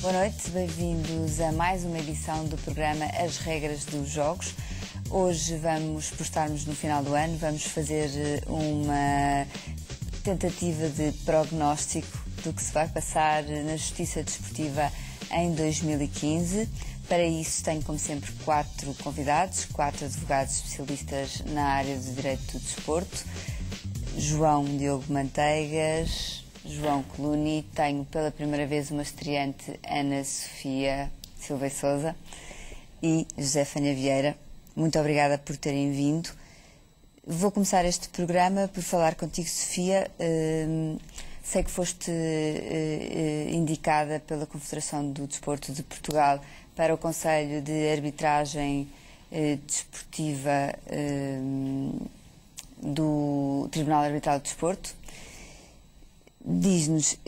Boa noite, bem-vindos a mais uma edição do programa As Regras dos Jogos. Hoje por estarmos no final do ano, vamos fazer uma tentativa de prognóstico do que se vai passar na Justiça Desportiva em 2015. Para isso tenho, como sempre, 4 convidados, 4 advogados especialistas na área do direito do desporto. João Diogo Manteigas, João Coluni, tenho pela primeira vez uma estreante, Ana Sofia Silva e Sousa, e José Fania Vieira. Muito obrigada por terem vindo. Vou começar este programa por falar contigo, Sofia. Sei que foste indicada pela Confederação do Desporto de Portugal para o Conselho de Arbitragem Desportiva do Tribunal Arbitral do Desporto. Diz-nos,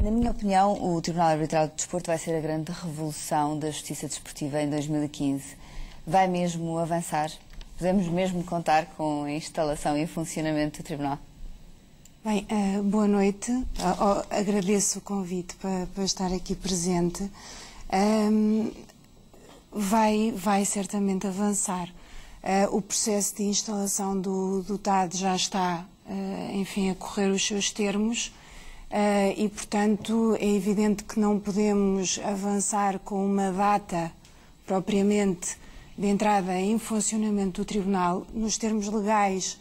na minha opinião, o Tribunal Arbitral do Desporto vai ser a grande revolução da Justiça Desportiva em 2015. Vai mesmo avançar? Podemos mesmo contar com a instalação e funcionamento do Tribunal? Bem, boa noite. Agradeço o convite para estar aqui presente. Vai certamente avançar. O processo de instalação do TAD já está, enfim, a correr os seus termos e, portanto, é evidente que não podemos avançar com uma data propriamente de entrada em funcionamento do Tribunal. Nos termos legais,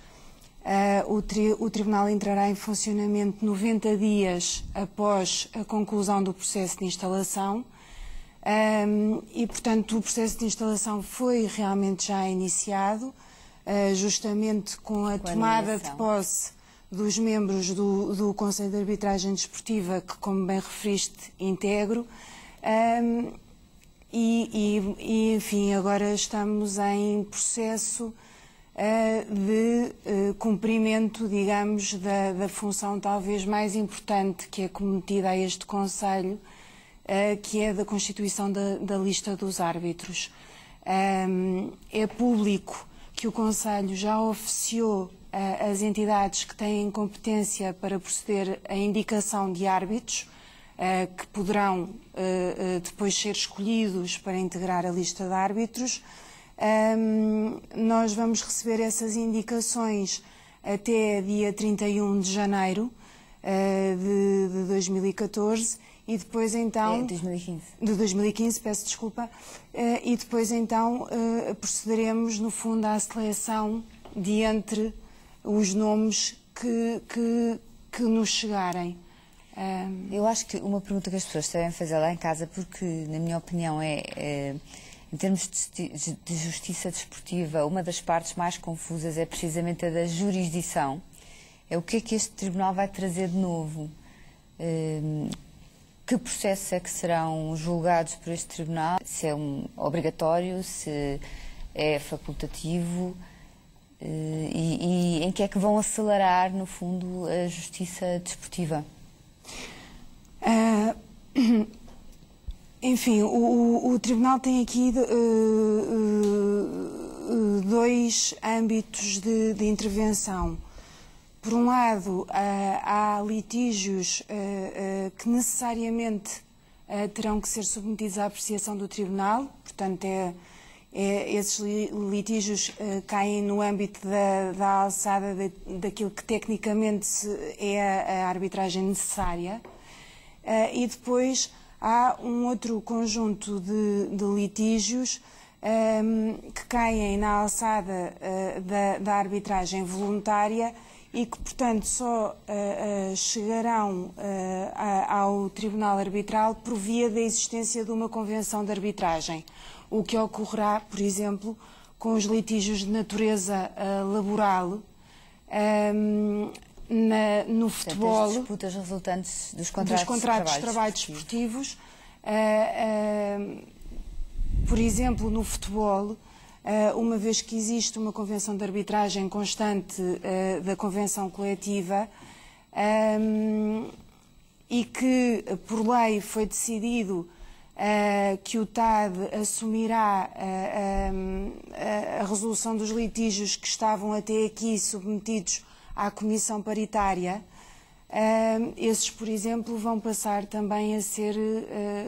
o Tribunal entrará em funcionamento 90 dias após a conclusão do processo de instalação. E, portanto, o processo de instalação foi realmente já iniciado, justamente com a tomada de posse dos membros do Conselho de Arbitragem Desportiva, que, como bem referiste, integro. Enfim, agora estamos em processo de cumprimento, digamos, da função talvez mais importante que é cometida a este Conselho, que é da constituição da lista dos árbitros. É público que o Conselho já oficiou as entidades que têm competência para proceder à indicação de árbitros, que poderão depois ser escolhidos para integrar a lista de árbitros. Nós vamos receber essas indicações até dia 31 de janeiro de 2014 e depois então... 2015. De 2015, peço desculpa. E depois então procederemos, no fundo, à seleção de entre os nomes que nos chegarem. Eu acho que uma pergunta que as pessoas devem fazer lá em casa, porque, na minha opinião, em termos de justiça desportiva, uma das partes mais confusas é precisamente a da jurisdição. É o que é que este tribunal vai trazer de novo? Que processos é que serão julgados por este tribunal? Se é obrigatório, se é facultativo? E em que é que vão acelerar, no fundo, a justiça desportiva? Enfim, o Tribunal tem aqui dois âmbitos de intervenção. Por um lado, há litígios que necessariamente terão que ser submetidos à apreciação do Tribunal, portanto, esses litígios caem no âmbito da alçada daquilo que tecnicamente é a arbitragem necessária. E depois há um outro conjunto de litígios que caem na alçada da arbitragem voluntária e que, portanto, só chegarão ao Tribunal Arbitral por via da existência de uma convenção de arbitragem, o que ocorrerá, por exemplo, com os litígios de natureza laboral, no futebol, as disputas resultantes dos contratos de trabalho desportivos. Por exemplo, no futebol, uma vez que existe uma convenção de arbitragem constante da convenção coletiva e que, por lei, foi decidido que o TAD assumirá a resolução dos litígios que estavam até aqui submetidos à Comissão Paritária, esses, por exemplo, vão passar também a ser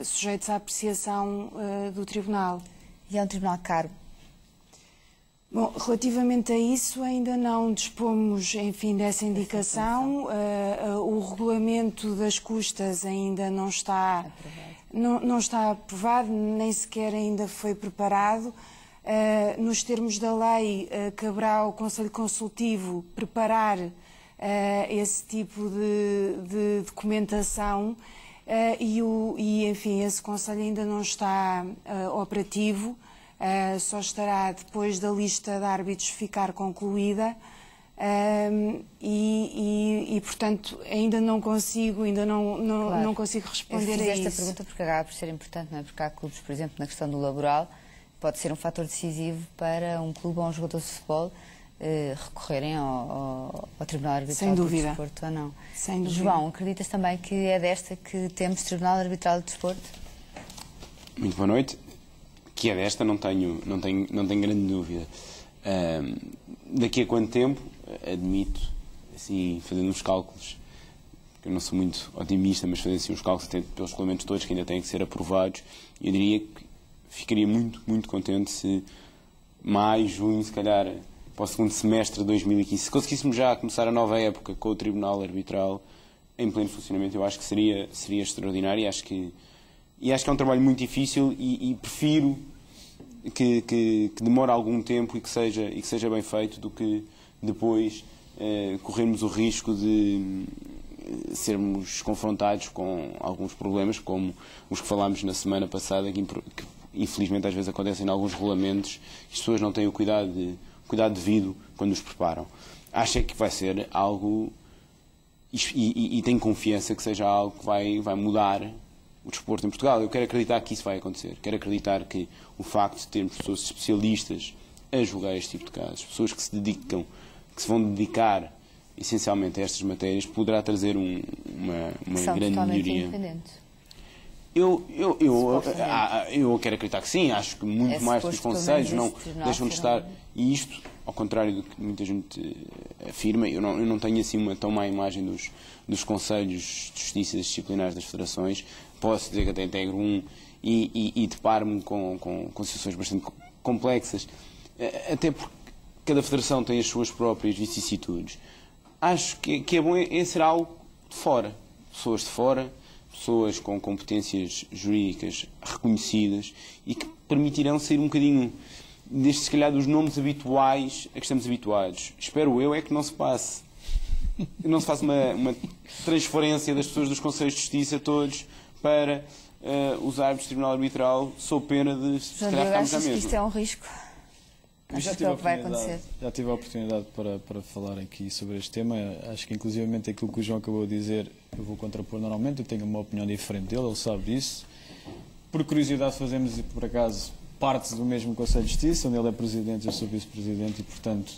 sujeitos à apreciação do Tribunal. E é um tribunal caro? Bom, relativamente a isso ainda não dispomos, enfim, dessa indicação. O regulamento das custas ainda não está aprovado, nem sequer ainda foi preparado. Nos termos da lei, caberá ao Conselho Consultivo preparar esse tipo de documentação e, enfim, esse Conselho ainda não está operativo. Só estará depois da lista de árbitros ficar concluída portanto, ainda não consigo responder a isso. Esta pergunta porque acaba por ser importante, não é? Porque há clubes, por exemplo, na questão do laboral, pode ser um fator decisivo para um clube ou um jogador de futebol recorrerem ao Tribunal Arbitral do Desporto ou não. Sem dúvida. João, acreditas também que é desta que temos Tribunal Arbitral do Desporto? Muito boa noite. Que é desta, não tenho grande dúvida. Daqui a quanto tempo, admito, assim, fazendo uns cálculos, eu não sou muito otimista, mas fazendo assim uns cálculos pelos regulamentos todos que ainda têm que ser aprovados, eu diria que ficaria muito, muito contente se maio, junho, se calhar, para o segundo semestre de 2015, se conseguíssemos já começar a nova época com o Tribunal Arbitral em pleno funcionamento, eu acho que seria extraordinário e acho que é um trabalho muito difícil e prefiro que demore algum tempo e que seja bem feito do que depois corrermos o risco de sermos confrontados com alguns problemas, como os que falámos na semana passada, que infelizmente às vezes acontecem em alguns regulamentos, que as pessoas não têm o cuidado devido quando os preparam. Acho que vai ser algo, e tenho confiança que seja algo que vai mudar o desporto em Portugal. Eu quero acreditar que isso vai acontecer. Quero acreditar que o facto de termos pessoas especialistas a julgar este tipo de casos, pessoas que se vão dedicar essencialmente a estas matérias, poderá trazer uma grande melhoria. Eu quero acreditar que sim. Acho que muito mais que os conselhos não deixam de estar. E isto, ao contrário do que muita gente afirma, eu não tenho assim uma tão má imagem dos conselhos de justiça disciplinares das federações. Posso dizer que até integro um e deparo-me com situações bastante complexas, até porque cada federação tem as suas próprias vicissitudes. Acho que é bom ser algo de fora, pessoas com competências jurídicas reconhecidas e que permitirão sair um bocadinho se calhar dos nomes habituais a que estamos habituados. Espero eu que não se passe uma transferência das pessoas dos Conselhos de Justiça todos para os árbitros do Tribunal Arbitral, sob pena de se calhar ficarmos à mesma. Isto é um risco? Já tive a oportunidade para falar aqui sobre este tema. Acho que inclusivamente aquilo que o João acabou de dizer eu vou contrapor normalmente. Eu tenho uma opinião diferente dele, ele sabe disso. Por curiosidade fazemos, por acaso, parte do mesmo Conselho de Justiça, onde ele é Presidente e eu sou Vice-Presidente e, portanto,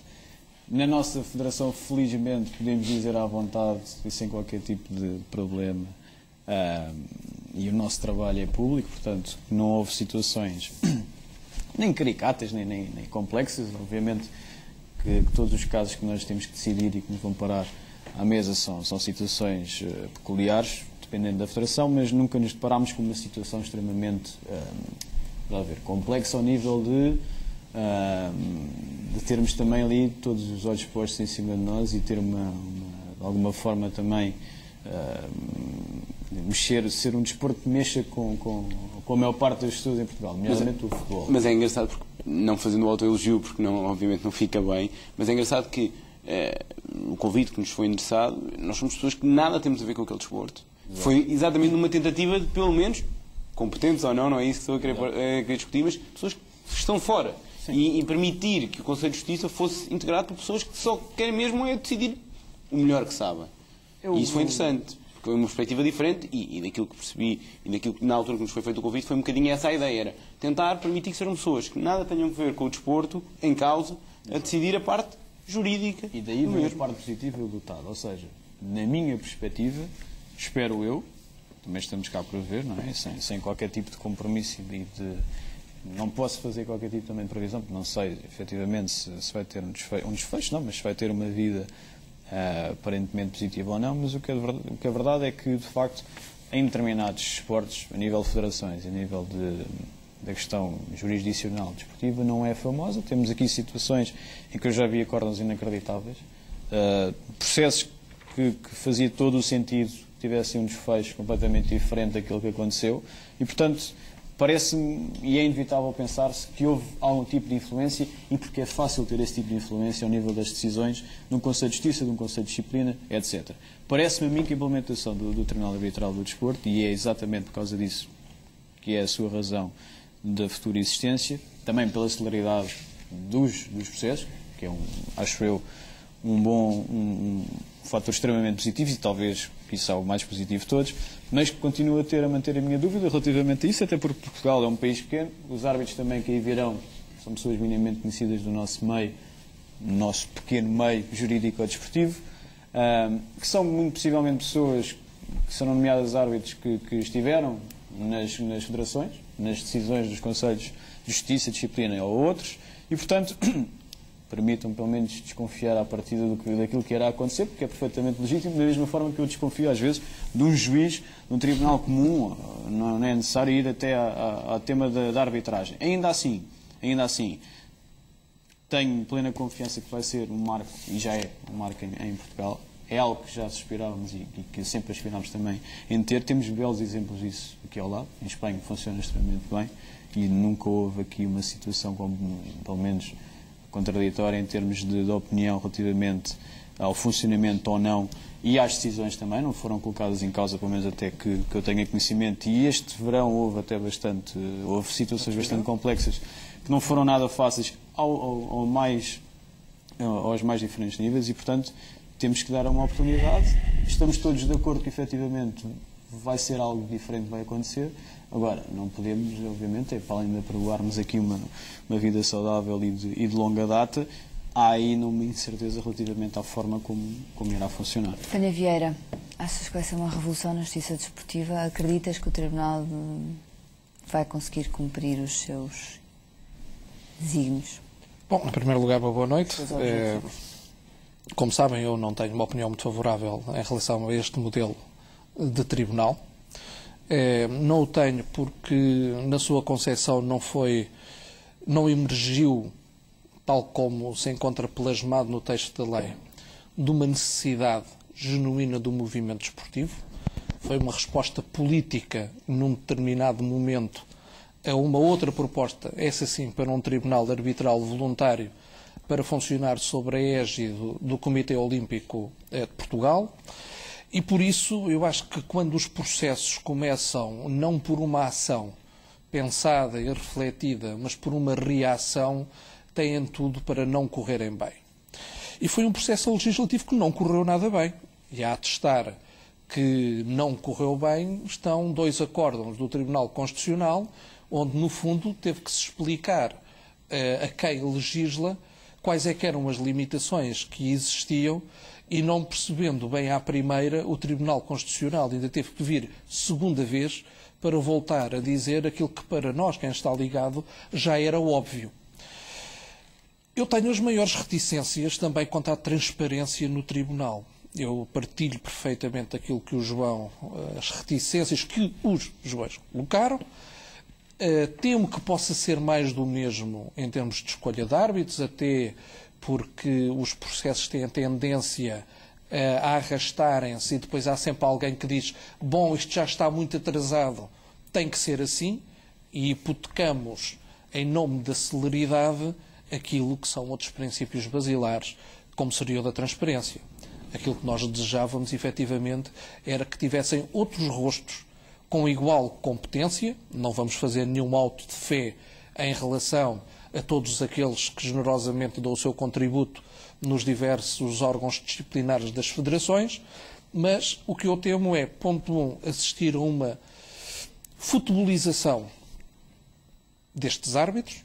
na nossa Federação, felizmente, podemos dizer à vontade e sem qualquer tipo de problema. E o nosso trabalho é público, portanto, não houve situações nem caricatas, nem complexas. Obviamente que todos os casos que nós temos que decidir e que nos vão parar à mesa são situações peculiares, dependendo da federação, mas nunca nos deparámos com uma situação extremamente complexa ao nível de termos também ali todos os olhos postos em cima de nós e ter de alguma forma também ser um desporto que mexa com a maior parte das pessoas em Portugal, nomeadamente o futebol. Mas é engraçado, porque, não fazendo o autoelogio, porque obviamente não fica bem, mas é engraçado que o convite que nos foi endereçado, nós somos pessoas que nada temos a ver com aquele desporto. Exato. Foi exatamente numa tentativa de, pelo menos, competentes ou não é isso que estou a querer discutir, mas pessoas que estão fora. E permitir que o Conselho de Justiça fosse integrado por pessoas que só querem mesmo decidir o melhor que sabem. E isso foi interessante. Foi uma perspectiva diferente e daquilo que percebi e daquilo que na altura que nos foi feito o convite foi um bocadinho essa a ideia, era tentar permitir que sejam pessoas que nada tenham a ver com o desporto em causa a decidir a parte jurídica. E daí vem a parte positiva e o lutado, ou seja, na minha perspectiva, espero eu, também estamos cá para ver, não é? Sem qualquer tipo de compromisso e não posso fazer qualquer tipo também de previsão, porque não sei efetivamente se vai ter um desfecho, não, mas se vai ter uma vida aparentemente positiva ou não, mas o que é verdade é que, de facto, em determinados esportes, a nível de federações, a nível da questão jurisdicional desportiva, não é famosa. Temos aqui situações em que eu já vi acordos inacreditáveis, processos que fazia todo o sentido que tivessem um desfecho completamente diferente daquilo que aconteceu e, portanto, parece-me, e é inevitável pensar-se, que houve algum tipo de influência e porque é fácil ter esse tipo de influência ao nível das decisões de um Conselho de Justiça, de um Conselho de Disciplina, etc. Parece-me a mim que a implementação do Tribunal Arbitral do Desporto, e é exatamente por causa disso que é a sua razão da futura existência, também pela celeridade dos processos, que é, acho eu, um fator extremamente positivo e talvez isso é o mais positivo de todos, mas que continuo a manter a minha dúvida relativamente a isso, até porque Portugal é um país pequeno, os árbitros também que aí virão são pessoas minimamente conhecidas do nosso meio, no nosso pequeno meio jurídico-desportivo, que são muito possivelmente pessoas que serão nomeadas árbitros que estiveram nas federações, nas decisões dos Conselhos de Justiça, Disciplina ou outros, e portanto permitam pelo menos desconfiar à partida daquilo que irá acontecer, porque é perfeitamente legítimo, da mesma forma que eu desconfio às vezes de um juiz de um tribunal comum, não é necessário ir até ao tema da arbitragem. Ainda assim, tenho plena confiança que vai ser um marco, e já é um marco em Portugal, é algo que já aspirávamos e que sempre aspirámos também em ter. Temos belos exemplos disso aqui ao lado. Em Espanha funciona extremamente bem e nunca houve aqui uma situação, pelo menos, contraditória em termos de opinião relativamente ao funcionamento ou não e às decisões também, não foram colocadas em causa, pelo menos até que eu tenha conhecimento, e este verão houve situações bastante complexas que não foram nada fáceis aos mais diferentes níveis e, portanto, temos que dar uma oportunidade. Estamos todos de acordo que, efetivamente, vai ser algo diferente, vai acontecer. Agora, não podemos, obviamente, para além de apregoarmos aqui uma vida saudável e de longa data, há aí uma incerteza relativamente à forma como irá funcionar. Tânia Vieira, achas que vai ser uma revolução na justiça desportiva? Acreditas que o Tribunal vai conseguir cumprir os seus desígnios? Bom, em primeiro lugar, uma boa noite. Como sabem, eu não tenho uma opinião muito favorável em relação a este modelo de tribunal. Não o tenho porque, na sua concepção, não emergiu, tal como se encontra plasmado no texto da lei, de uma necessidade genuína do movimento desportivo. Foi uma resposta política, num determinado momento, a uma outra proposta, essa sim, para um tribunal arbitral voluntário, para funcionar sob a égide do Comitê Olímpico de Portugal. E por isso eu acho que quando os processos começam não por uma ação pensada e refletida, mas por uma reação, têm tudo para não correrem bem. E foi um processo legislativo que não correu nada bem. E a atestar que não correu bem estão 2 acórdãos do Tribunal Constitucional, onde no fundo teve que se explicar a quem legisla quais é que eram as limitações que existiam. E não percebendo bem à primeira, o Tribunal Constitucional ainda teve que vir segunda vez para voltar a dizer aquilo que para nós, quem está ligado, já era óbvio. Eu tenho as maiores reticências também quanto à transparência no Tribunal. Eu partilho perfeitamente aquilo que o João, as reticências que os juízes colocaram. Temo que possa ser mais do mesmo em termos de escolha de árbitros, até porque os processos têm a tendência a arrastarem-se e depois há sempre alguém que diz bom, isto já está muito atrasado, tem que ser assim, e hipotecamos, em nome da celeridade, aquilo que são outros princípios basilares, como seria o da transparência. Aquilo que nós desejávamos, efetivamente, era que tivessem outros rostos com igual competência. Não vamos fazer nenhum auto de fé em relação a todos aqueles que generosamente dão o seu contributo nos diversos órgãos disciplinares das federações, mas o que eu temo é, ponto 1, assistir a uma futebolização destes árbitros,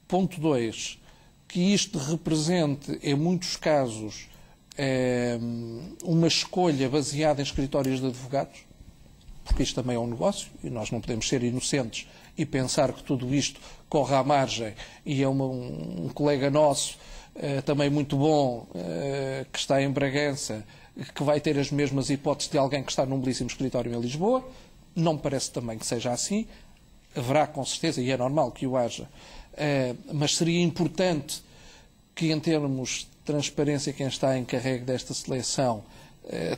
ponto 2, que isto represente, em muitos casos, uma escolha baseada em escritórios de advogados, porque isto também é um negócio e nós não podemos ser inocentes e pensar que tudo isto corre à margem e é um colega nosso, também muito bom, que está em Bragança, que vai ter as mesmas hipóteses de alguém que está num belíssimo escritório em Lisboa. Não me parece também que seja assim. Haverá com certeza, e é normal que o haja, mas seria importante que, em termos de transparência, quem está em carrego desta seleção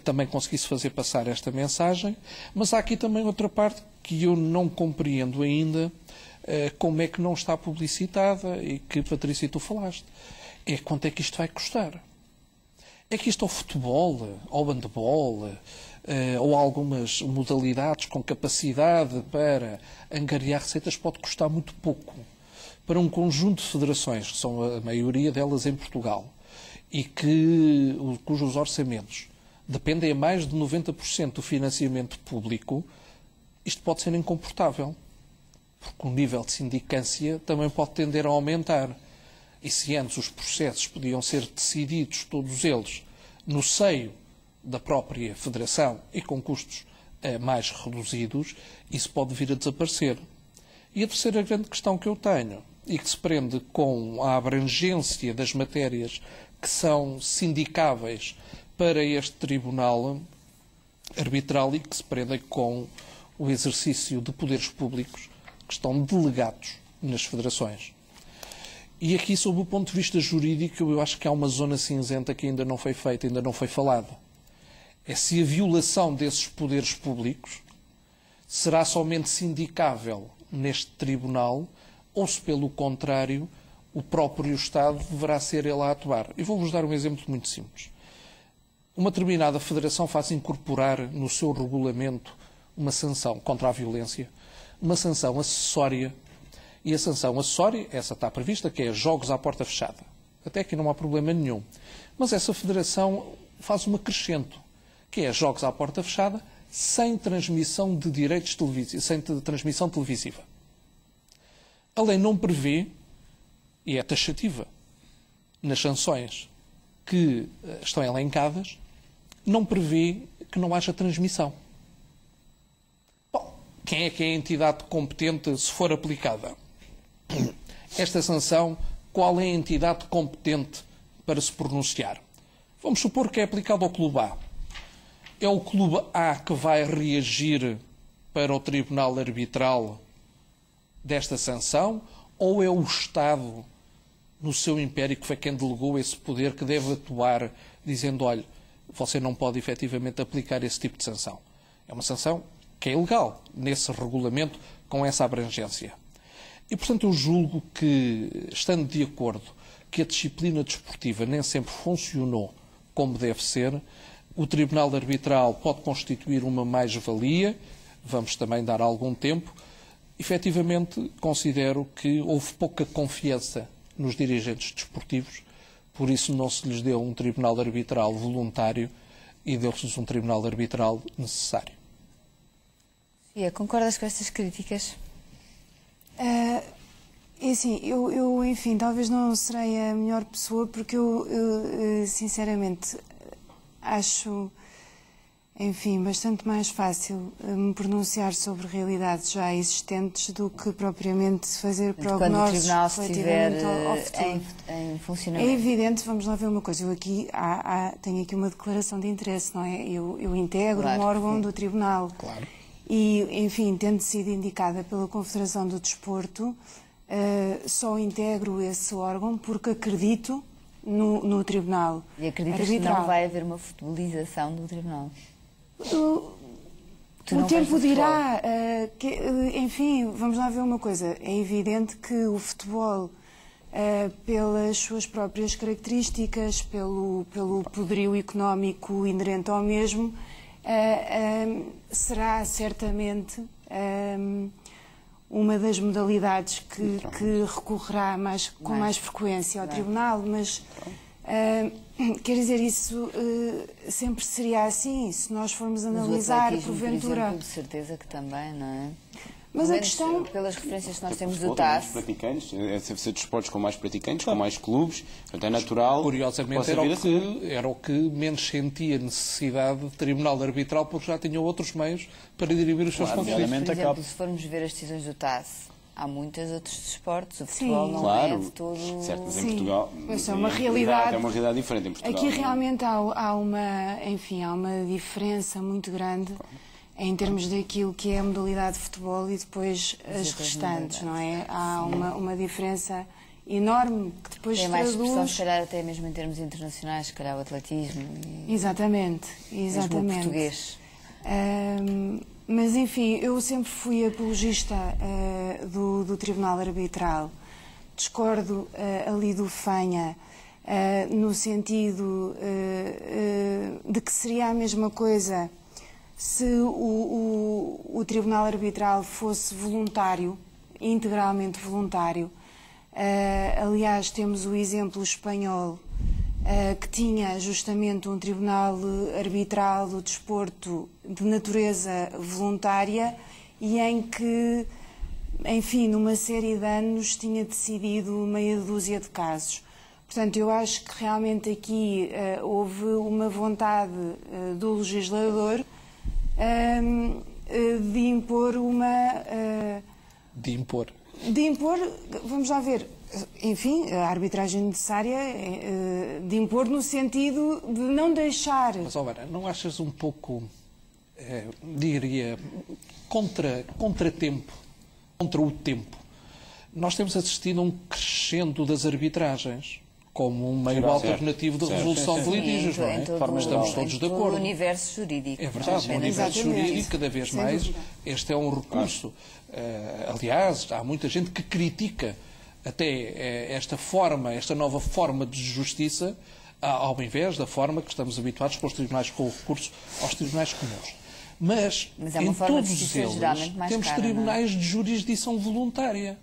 também conseguisse fazer passar esta mensagem. Mas há aqui também outra parte que eu não compreendo ainda, como é que não está publicitada e que, Patrícia, tu falaste. É quanto é que isto vai custar. É que isto ao futebol, ao handball, ou algumas modalidades com capacidade para angariar receitas pode custar muito pouco. Para um conjunto de federações, que são a maioria delas em Portugal, e cujos orçamentos dependem a mais de 90% do financiamento público, isto pode ser incomportável. Porque o nível de sindicância também pode tender a aumentar. E se antes os processos podiam ser decididos, todos eles, no seio da própria Federação e com custos mais reduzidos, isso pode vir a desaparecer. E a terceira grande questão que eu tenho, e que se prende com a abrangência das matérias que são sindicáveis para este tribunal arbitral e que se prende com o exercício de poderes públicos que estão delegados nas federações. E aqui, sob o ponto de vista jurídico, eu acho que há uma zona cinzenta que ainda não foi feita, ainda não foi falada. É se a violação desses poderes públicos será somente sindicável neste tribunal ou se, pelo contrário, o próprio Estado deverá ser ele a atuar. E vou-vos dar um exemplo muito simples. Uma determinada federação faz incorporar no seu regulamento uma sanção contra a violência, uma sanção acessória. E a sanção acessória, essa está prevista, que é jogos à porta fechada. Até aqui não há problema nenhum. Mas essa federação faz um acrescento, que é jogos à porta fechada sem transmissão de direitos televisivos, sem transmissão televisiva. A lei não prevê, e é taxativa, nas sanções que estão elencadas, não prevê que não haja transmissão. Bom, quem é que é a entidade competente se for aplicada? Esta sanção, qual é a entidade competente para se pronunciar? Vamos supor que é aplicado ao Clube A. É o Clube A que vai reagir para o Tribunal Arbitral desta sanção ou é o Estado, no seu império, que foi quem delegou esse poder, que deve atuar dizendo, olha, você não pode efetivamente aplicar esse tipo de sanção. É uma sanção que é ilegal nesse regulamento com essa abrangência. E, portanto, eu julgo que, estando de acordo que a disciplina desportiva nem sempre funcionou como deve ser, o Tribunal Arbitral pode constituir uma mais-valia, vamos também dar algum tempo. Efetivamente, considero que houve pouca confiança nos dirigentes desportivos, por isso não se lhes deu um Tribunal Arbitral voluntário e deu-se um Tribunal Arbitral necessário. Concordas com estas críticas? Assim, eu, enfim, talvez não serei a melhor pessoa, porque eu sinceramente, acho, enfim, bastante mais fácil me pronunciar sobre realidades já existentes do que propriamente fazer prognósticos relativamente ao futuro. Em funcionamento. É evidente, vamos lá ver uma coisa, eu aqui tenho aqui uma declaração de interesse, não é? Eu integro um órgão do Tribunal. Claro. E, enfim, tendo sido indicada pela Confederação do Desporto, só integro esse órgão porque acredito no Tribunal. E acreditas que não vai haver uma futebolização do Tribunal? O tempo dirá. Enfim, vamos lá ver uma coisa. É evidente que o futebol, pelas suas próprias características, pelo poderio económico inerente ao mesmo, será certamente uma das modalidades que recorrerá com mais frequência ao Tribunal, mas quer dizer, isso sempre seria assim, se nós formos analisar, o atletismo, porventura. por exemplo, de certeza que também, não é? Mas a questão... Pelas referências que nós temos do TAS... TAS... praticantes, é ser de esportes com mais praticantes, com mais clubes, portanto é natural... Curiosamente era o que menos sentia necessidade de tribunal arbitral, porque já tinham outros meios para dirimir os seus conflitos. Por exemplo, se formos ver as decisões do TAS, há muitos outros desportos, o futebol não é de todo... Certo, mas em Portugal... Isso é uma realidade... É uma realidade diferente em Portugal. Aqui realmente há uma diferença muito grande em termos daquilo que é a modalidade de futebol e depois as restantes, não é? Há uma diferença enorme que depois tem mais expressão, se calhar até mesmo em termos internacionais, se calhar o atletismo. Exatamente. Mesmo o português. Mas, enfim, eu sempre fui apologista do Tribunal Arbitral. Discordo ali do Fanha, no sentido de que seria a mesma coisa se o Tribunal Arbitral fosse voluntário, integralmente voluntário. Aliás, temos o exemplo espanhol, que tinha justamente um Tribunal Arbitral do Desporto de natureza voluntária e em que, enfim, numa série de anos tinha decidido meia dúzia de casos. Portanto, eu acho que realmente aqui houve uma vontade do legislador de impor De impor, vamos lá ver, enfim, a arbitragem necessária de impor no sentido de não deixar... Mas, Vera, não achas um pouco, diria, contratempo, contra o tempo? Nós temos assistido a um crescendo das arbitragens como um meio alternativo de resolução de litígios, não é? Estamos todos de acordo. O universo jurídico. É verdade, no universo jurídico, cada vez mais, este é um recurso. Aliás, há muita gente que critica até esta nova forma de justiça, ao invés da forma que estamos habituados com os tribunais com o recurso aos tribunais comuns. Mas em todos eles temos tribunais de jurisdição voluntária.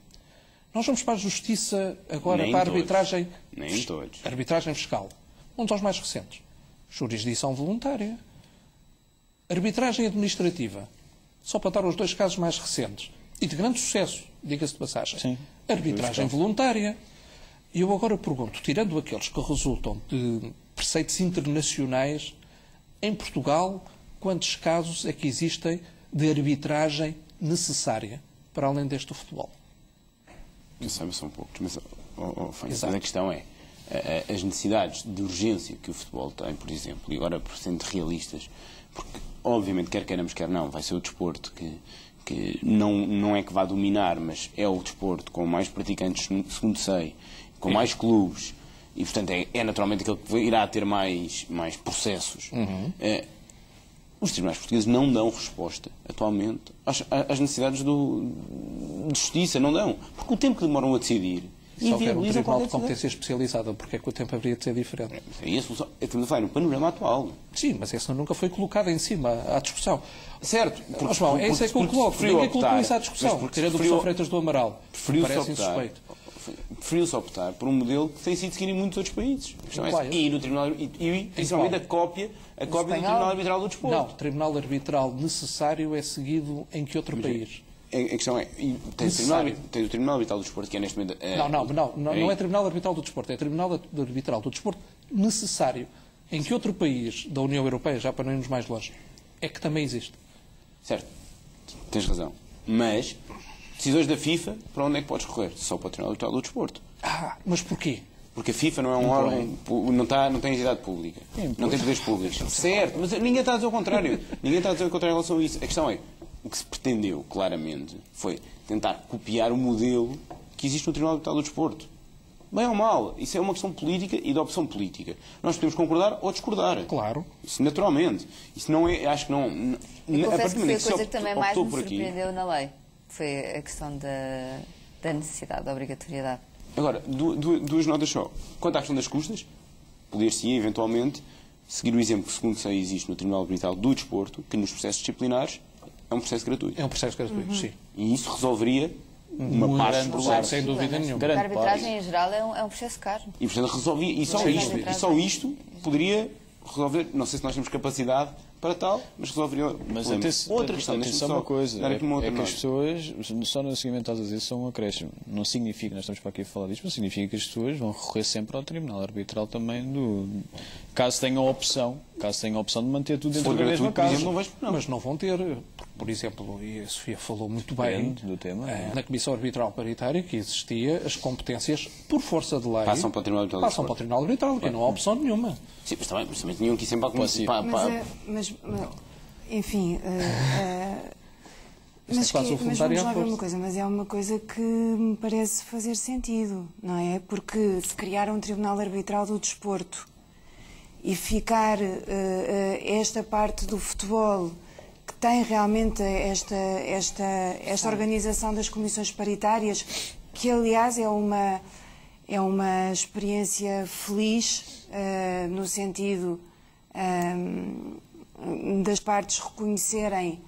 Nós vamos para a justiça agora, para a arbitragem... Nem todos. Arbitragem fiscal. Um dos mais recentes. Jurisdição voluntária. Arbitragem administrativa. Só para dar os dois casos mais recentes. E de grande sucesso, diga-se de passagem. Sim. Arbitragem voluntária. E eu agora pergunto, tirando aqueles que resultam de preceitos internacionais, em Portugal, quantos casos é que existem de arbitragem necessária, para além deste do futebol? Eu sei, são poucos, mas a questão é as necessidades de urgência que o futebol tem, por exemplo, e agora por sendo realistas, porque obviamente quer queiramos, quer não, vai ser o desporto que não é que vá dominar, mas é o desporto com mais praticantes, segundo sei, com mais clubes, e portanto é naturalmente aquele que irá ter mais processos. Os tribunais portugueses não dão resposta, atualmente, às necessidades de justiça, não dão. Porque o tempo que demoram a decidir... Se houver um tribunal de competência especializada, porque é que o tempo haveria de ser diferente? E a solução é no panorama atual. Sim, mas essa nunca foi colocada em cima à discussão. Certo. É isso que eu coloco. Ninguém colocou isso à discussão. Tirando o professor Freitas do Amaral. Parece insuspeito. Preferiu-se optar por um modelo que tem sido seguido em muitos outros países. E no Tribunal, principalmente a cópia do Tribunal Arbitral do Desporto. Não, o Tribunal Arbitral necessário é seguido em que outro país? A questão é, tens o Tribunal Arbitral do Desporto, que é neste momento... Não é Tribunal Arbitral do Desporto, é Tribunal Arbitral do Desporto necessário. Em que outro país da União Europeia, já para não irmos mais longe, é que também existe? Certo, tens razão. Mas, decisões da FIFA, para onde é que podes recorrer? Só para o Tribunal Arbitral do Desporto. Mas porquê? Porque a FIFA não é um órgão, não tem entidade pública, não tem poderes públicos. Certo, mas ninguém está a dizer o contrário. Ninguém está a dizer o contrário em relação a isso. A questão é, o que se pretendeu, claramente, foi tentar copiar o modelo que existe no Tribunal Arbitral do Desporto. Bem ou mal, isso é uma questão política e de opção política. Nós podemos concordar ou discordar. Claro. Isso naturalmente. Isso não é, acho que não... Eu confesso que foi a coisa que também mais me surpreendeu na lei. Foi a questão da necessidade, da obrigatoriedade. Agora, duas notas só. Quanto à questão das custas, poder-se eventualmente seguir o exemplo que, segundo sei, existe no Tribunal Arbitral do Desporto, que nos processos disciplinares é um processo gratuito. É um processo gratuito, sim. E isso resolveria uma parte do problema. Sem dúvida nenhuma. A arbitragem, em geral, é um processo caro. E, portanto, resolvia. E só isto poderia resolver. Não sei se nós temos capacidade para tal, mas resolveriam. Mas outra questão, atenção uma coisa, é que as pessoas, só no seguimento estás a dizer, são um acréscimo. Não significa, nós estamos para aqui a falar disto, mas significa que as pessoas vão recorrer sempre ao Tribunal Arbitral também, caso tenham a opção de manter tudo dentro da mesma casa. Mas não vão ter, por exemplo, e a Sofia falou muito bem, do tema, na Comissão Arbitral Paritária, que existia, as competências, por força de lei, passam para o Tribunal Arbitral, que não há opção nenhuma. Sim, mas também tinham que ir sempre mas enfim, mas vamos lá ver uma coisa, mas é uma coisa que me parece fazer sentido, não é? Porque se criar um Tribunal Arbitral do Desporto e ficar esta parte do futebol que tem realmente esta organização das comissões paritárias, que aliás é uma experiência feliz no sentido das partes reconhecerem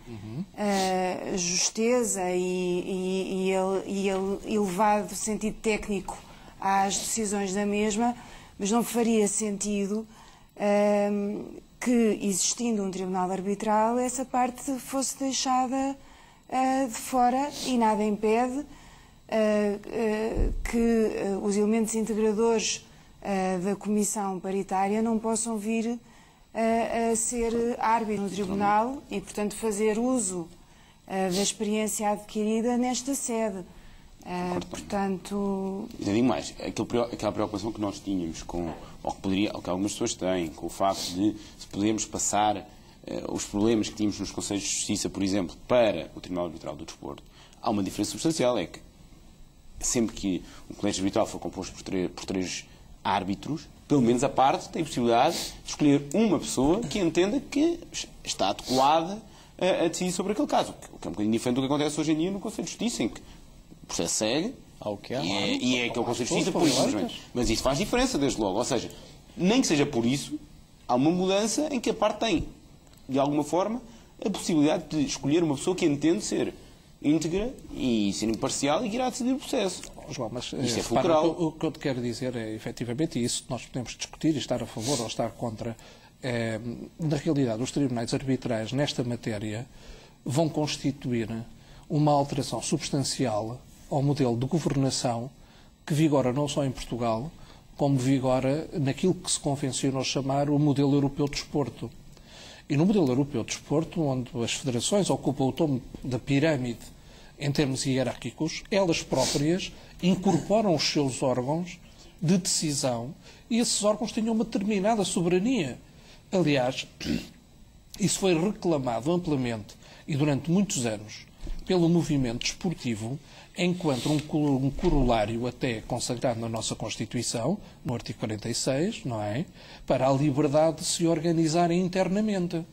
a justeza e elevado sentido técnico às decisões da mesma, mas não faria sentido que, existindo um tribunal arbitral, essa parte fosse deixada de fora, e nada impede que os elementos integradores da comissão paritária não possam vir a ser árbitro no tribunal e, portanto, fazer uso da experiência adquirida nesta sede. Portanto... Eu digo mais, aquela preocupação que nós tínhamos ou que algumas pessoas têm, com o facto de se podemos passar os problemas que tínhamos nos Conselhos de Justiça, por exemplo, para o Tribunal Arbitral do Desporto, há uma diferença substancial, é que sempre que o colégio arbitral for composto por três árbitros, pelo menos a parte tem a possibilidade de escolher uma pessoa que entenda que está adequada a decidir sobre aquele caso, o que é um bocadinho diferente do que acontece hoje em dia no Conselho de Justiça, em que o processo segue e é aquele Conselho de Justiça por isso. Mas isso faz diferença, desde logo. Ou seja, nem que seja por isso, há uma mudança em que a parte tem, de alguma forma, a possibilidade de escolher uma pessoa que entende ser íntegra e ser imparcial e que irá decidir o processo. João, mas isto é fulcral. O que eu te quero dizer é, efetivamente, isso nós podemos discutir e estar a favor ou estar contra. Na realidade, os tribunais arbitrais, nesta matéria, vão constituir uma alteração substancial ao modelo de governação que vigora não só em Portugal, como vigora naquilo que se convencionou chamar o modelo europeu de desporto. E no modelo europeu de desporto, onde as federações ocupam o topo da pirâmide em termos hierárquicos, elas próprias incorporam os seus órgãos de decisão e esses órgãos tinham uma determinada soberania. Aliás, isso foi reclamado amplamente e durante muitos anos pelo movimento desportivo, enquanto um corolário até consagrado na nossa Constituição, no artigo 46, não é? Para a liberdade de se organizarem internamente.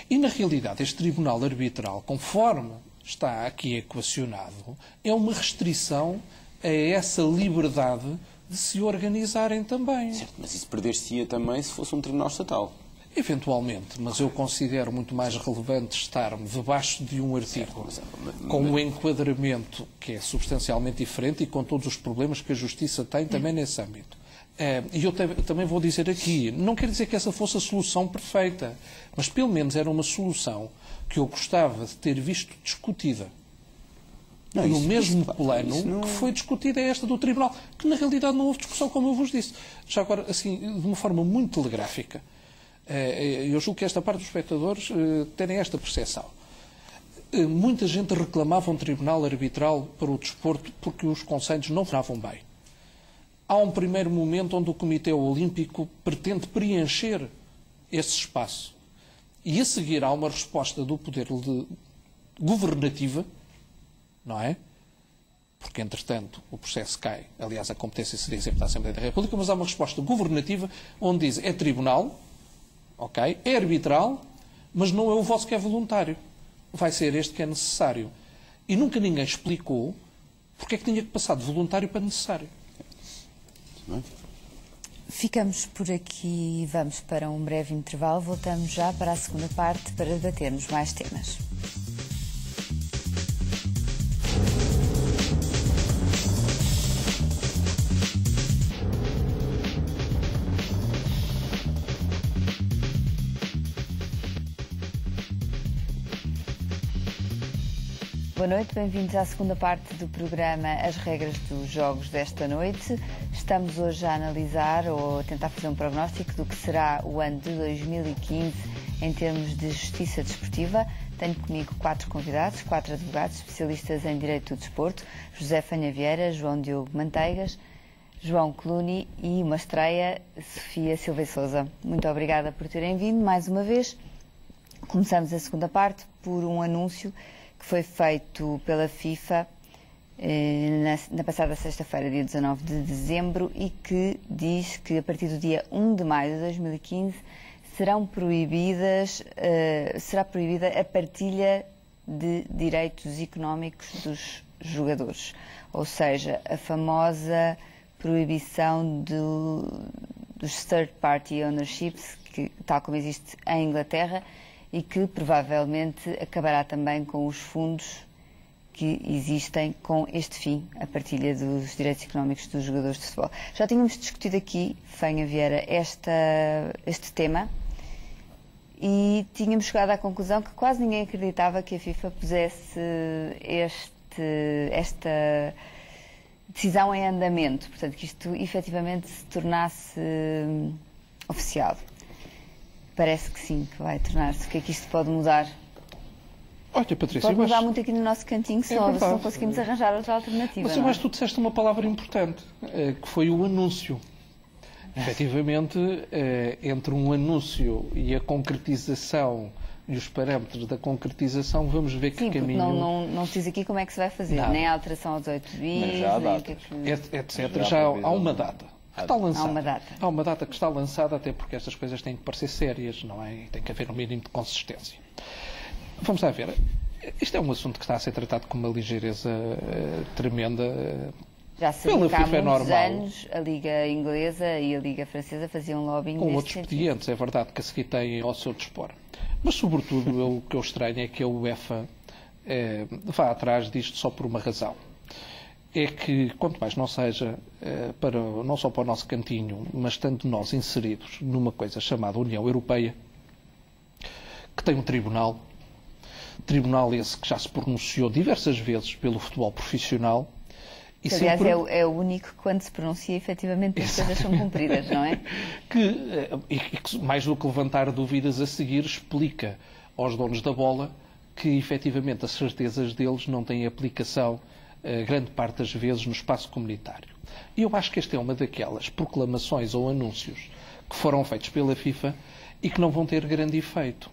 E, na realidade, este Tribunal Arbitral, conforme está aqui equacionado, é uma restrição a essa liberdade de se organizarem também. Certo, mas isso perder-se-ia também se fosse um tribunal estatal. Eventualmente, mas eu considero muito mais relevante estar-me debaixo de um artigo com um enquadramento que é substancialmente diferente e com todos os problemas que a Justiça tem também nesse âmbito. E eu também vou dizer aqui, não quer dizer que essa fosse a solução perfeita, mas pelo menos era uma solução que eu gostava de ter visto discutida. No mesmo plano que foi discutida esta do Tribunal, que na realidade não houve discussão, como eu vos disse. Já agora, assim, de uma forma muito telegráfica. Eu julgo que esta parte dos espectadores terem esta percepção. Muita gente reclamava um tribunal arbitral para o desporto porque os conselhos não funcionavam bem. Há um primeiro momento onde o Comitê Olímpico pretende preencher esse espaço. E a seguir há uma resposta do poder governativa, não é? Porque, entretanto, o processo cai. Aliás, a competência seria sempre da Assembleia da República, mas há uma resposta governativa onde diz é tribunal, ok, é arbitral, mas não é o vosso que é voluntário. Vai ser este que é necessário. E nunca ninguém explicou porque é que tinha que passar de voluntário para necessário. Ficamos por aqui e vamos para um breve intervalo. Voltamos já para a segunda parte para debatermos mais temas. Boa noite, bem-vindos à segunda parte do programa As Regras dos Jogos desta noite. Estamos hoje a analisar ou a tentar fazer um prognóstico do que será o ano de 2015 em termos de justiça desportiva. Tenho comigo 4 convidados, 4 advogados especialistas em Direito do Desporto: José Fanha Vieira, João Diogo Manteigas, João Cluny e uma estreia, Sofia Silva e Sousa. Muito obrigada por terem vindo mais uma vez. Começamos a segunda parte por um anúncio que foi feito pela FIFA na passada sexta-feira, dia 19 de dezembro, e que diz que a partir do dia 1 de maio de 2015 será proibida a partilha de direitos económicos dos jogadores. Ou seja, a famosa proibição dos third-party ownerships, que, tal como existe em Inglaterra, e que provavelmente acabará também com os fundos que existem com este fim, a partilha dos direitos económicos dos jogadores de futebol. Já tínhamos discutido aqui, Fanha Vieira, este tema, e tínhamos chegado à conclusão que quase ninguém acreditava que a FIFA pusesse esta decisão em andamento, portanto, que isto efetivamente se tornasse oficial. Parece que sim, que vai tornar-se. O que é que isto pode mudar? Olha, Patrícia, pode mudar muito aqui no nosso cantinho, se não conseguimos arranjar outra alternativa. Mas eu acho que tu disseste uma palavra importante, que foi o anúncio. Efetivamente, entre um anúncio e a concretização e os parâmetros da concretização, vamos ver que caminho... Não se diz aqui como é que se vai fazer, não. Nem a alteração aos 8 bis, etc. Já há uma data. Está lançada. Há uma data que está lançada, até porque estas coisas têm que parecer sérias, não é? E tem que haver um mínimo de consistência. Vamos lá ver. Isto é um assunto que está a ser tratado com uma ligeireza tremenda. Já se pela que há FIFA muitos anos a Liga Inglesa e a Liga Francesa faziam lobbying com neste outros sentido. expedientes, é verdade, que a seguir têm ao seu dispor. Mas, sobretudo, o que eu estranho é que a UEFA vá atrás disto só por uma razão. É que, quanto mais não seja, não só para o nosso cantinho, mas tanto nós inseridos numa coisa chamada União Europeia, que tem um tribunal esse que já se pronunciou diversas vezes pelo futebol profissional. E aliás, sempre... é o único que, quando se pronuncia, efetivamente as coisas são cumpridas, não é? que, mais do que levantar dúvidas a seguir, explica aos donos da bola que, efetivamente, as certezas deles não têm aplicação grande parte das vezes no espaço comunitário. E eu acho que esta é uma daquelas proclamações ou anúncios que foram feitos pela FIFA e que não vão ter grande efeito.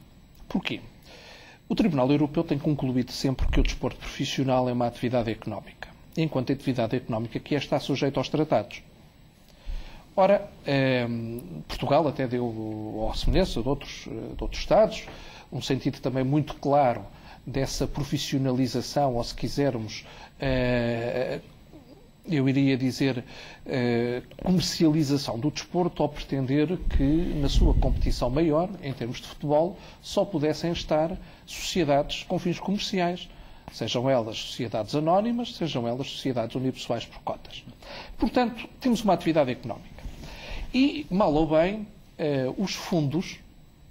Porquê? O Tribunal Europeu tem concluído sempre que o desporto profissional é uma atividade económica, enquanto atividade económica que está sujeita aos tratados. Ora, Portugal até deu, à semelhança de outros Estados, um sentido também muito claro dessa profissionalização, ou se quisermos, eu iria dizer, comercialização do desporto, ao pretender que na sua competição maior, em termos de futebol, só pudessem estar sociedades com fins comerciais, sejam elas sociedades anónimas, sejam elas sociedades unipessoais por cotas. Portanto, temos uma atividade económica. E, mal ou bem, os fundos,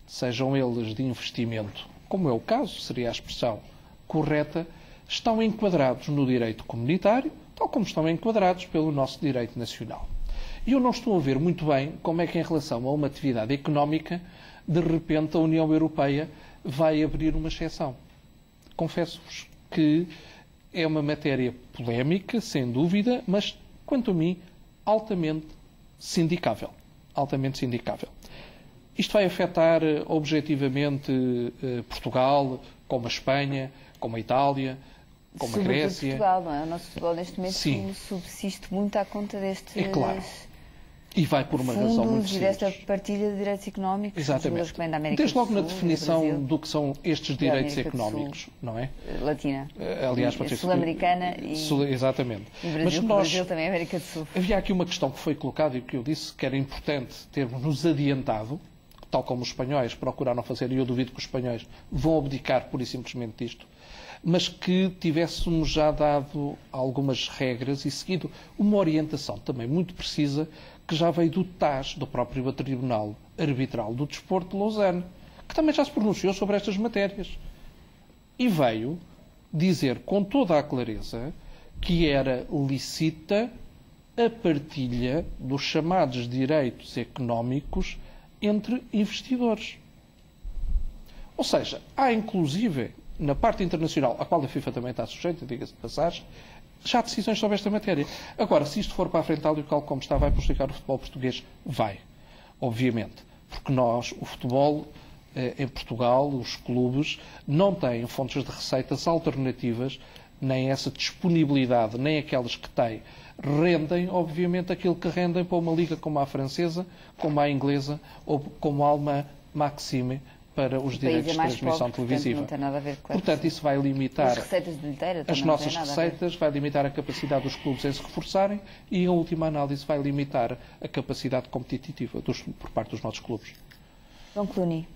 sejam eles de investimento, como é o caso, seria a expressão correta, estão enquadrados no direito comunitário, tal como estão enquadrados pelo nosso direito nacional. E eu não estou a ver muito bem como é que, em relação a uma atividade económica, de repente a União Europeia vai abrir uma exceção. Confesso-vos que é uma matéria polémica, sem dúvida, mas, quanto a mim, altamente sindicável. Altamente sindicável. Isto vai afetar objetivamente Portugal, como a Espanha, como a Itália, como a Grécia. Portugal, não é? O nosso futebol neste momento subsiste muito à conta destes... É claro. E vai por uma razão muito simples. E desta partilha de direitos económicos. Exatamente. Desde logo na definição do que são estes direitos económicos, não é? Latina. Aliás, Sul-Americana e... Exatamente. E Brasil, mas Brasil também é América do Sul. Havia aqui uma questão que foi colocada e que eu disse que era importante termos nos adiantado, tal como os espanhóis procuraram fazer, e eu duvido que os espanhóis vão abdicar pura e simplesmente disto, mas que tivéssemos já dado algumas regras e seguido uma orientação também muito precisa que já veio do TAS, do próprio Tribunal Arbitral do Desporto de Lausanne, que também já se pronunciou sobre estas matérias. E veio dizer com toda a clareza que era lícita a partilha dos chamados direitos económicos entre investidores. Ou seja, há inclusive, na parte internacional, a qual a FIFA também está sujeita, diga-se de passagem, já há decisões sobre esta matéria. Agora, se isto for para a frente, tal e qual como está, vai prejudicar o futebol português? Vai, obviamente. Porque nós, o futebol em Portugal, os clubes, não têm fontes de receitas alternativas, nem essa disponibilidade, nem aquelas que têm, rendem, obviamente, aquilo que rendem para uma liga como a francesa, como a inglesa ou como a alemã Maxime, para os direitos de transmissão televisiva. Portanto, não tem nada a ver com portanto, isso vai limitar as receitas de bilheteira, as nossas receitas, vai limitar a capacidade dos clubes em se reforçarem e, em última análise, vai limitar a capacidade competitiva por parte dos nossos clubes. João Clooney,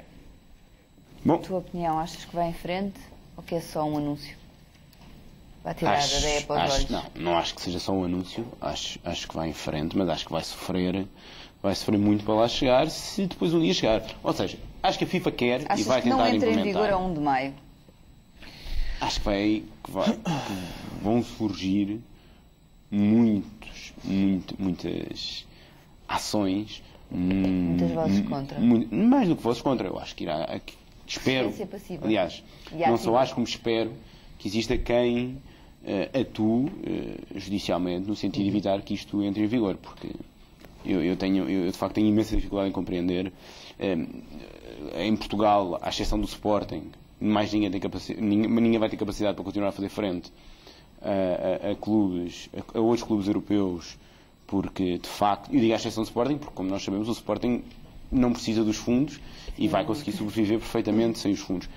Bom, a tua opinião, achas que vai em frente ou que é só um anúncio? Vai tirar a areia para os olhos? Não acho que seja só um anúncio, acho que vai em frente, mas acho que vai sofrer muito para lá chegar, se depois um dia chegar. Ou seja, acho que a FIFA quer e vai tentar implementar. Achas que não entra em vigor a 1 de maio? Acho que vão surgir muitas ações. Muitas vozes contra. Mais do que vozes contra. Eu acho que irá. Espero. Aliás, não só acho como espero que exista quem atue judicialmente no sentido de evitar que isto entre em vigor, porque eu de facto tenho imensa dificuldade em compreender. Em Portugal, à exceção do Sporting, mais ninguém vai ter capacidade para continuar a fazer frente a outros clubes europeus, porque de facto, eu digo à exceção do Sporting, porque como nós sabemos, o Sporting não precisa dos fundos e vai conseguir sobreviver perfeitamente sem os fundos.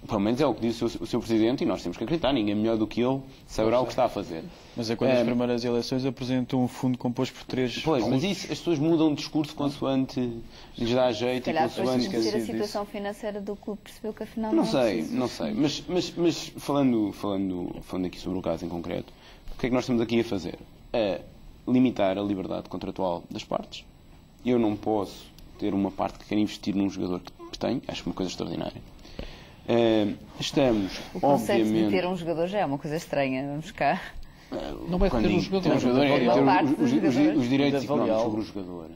Pelo menos é o que diz o seu Presidente e nós temos que acreditar, ninguém melhor do que ele saberá o que está a fazer. Mas é quando as primeiras eleições apresentam um fundo composto por 3... Pois, mas isso, as pessoas mudam de discurso consoante lhes dá jeito. Se calhar e consoante... depois de conhecer a situação financeira do clube percebeu que afinal não sei. Mas falando aqui sobre o caso em concreto, o que é que nós estamos aqui a fazer? A limitar a liberdade contratual das partes. Eu não posso ter uma parte que quer investir num jogador que tem, acho uma coisa extraordinária. Estamos, o conceito obviamente... de ter um jogador já é uma coisa estranha, vamos cá. Não é ter um jogador, ter os direitos económicos sobre o jogador.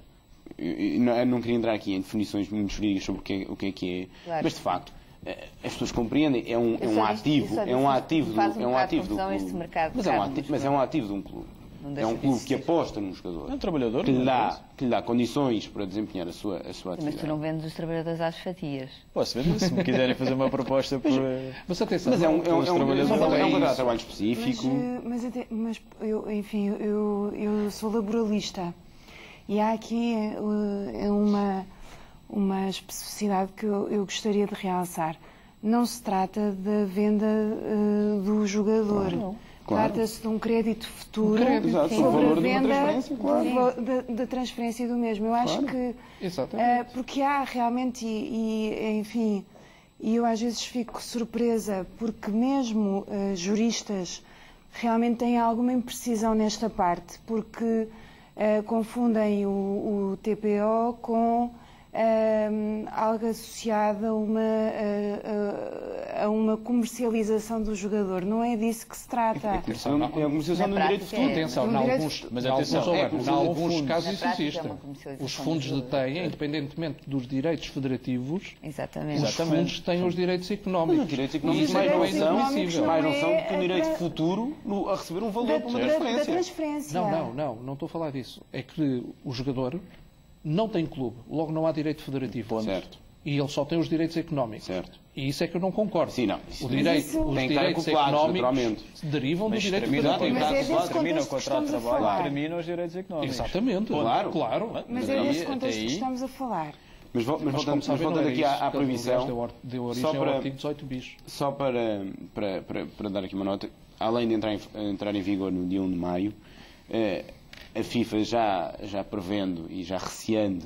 Eu não queria entrar aqui em definições muito jurídicas sobre o que é, claro. Mas de facto as pessoas compreendem, é um ativo do clube. Mas é um ativo de um clube. É um clube que aposta num jogador. É um trabalhador. Que lhe dá condições para desempenhar a sua atividade. Mas tu não vendes os trabalhadores às fatias. Posso vender se me quiserem fazer uma proposta por... Mas atenção, é um contrato de trabalho específico. Mas eu sou laboralista. E há aqui uma especificidade que eu gostaria de realçar. Não se trata da venda do jogador. Claro. Trata-se de um crédito futuro sobre a venda da transferência do mesmo. Eu acho que... porque há realmente, enfim, e eu às vezes fico surpresa, porque mesmo juristas realmente têm alguma imprecisão nesta parte, porque confundem o TPO com algo associado a uma comercialização do jogador. Não é disso que se trata. É a comercialização do direito de futuro. Atenção, em alguns casos isso existe. Os fundos detêm, independentemente dos direitos federativos, os fundos têm os direitos económicos. Os direitos económicos mais não são que o direito futuro a receber um valor por uma transferência. Não estou a falar disso. É que o jogador não tem clube, logo não há direito federativo. Certo. E ele só tem os direitos económicos. Certo. E isso é que eu não concordo. Sim, não. Os direitos económicos derivam do direito federativo. Termina o contrato de trabalho, terminam os direitos económicos. Exatamente. Claro. Mas é nesse contexto que estamos a falar. Mas voltando aqui à proibição, deu origem ao artigo 18 bis. Só para dar aqui uma nota, além de entrar em vigor no dia 1 de maio, a FIFA já prevendo e já receando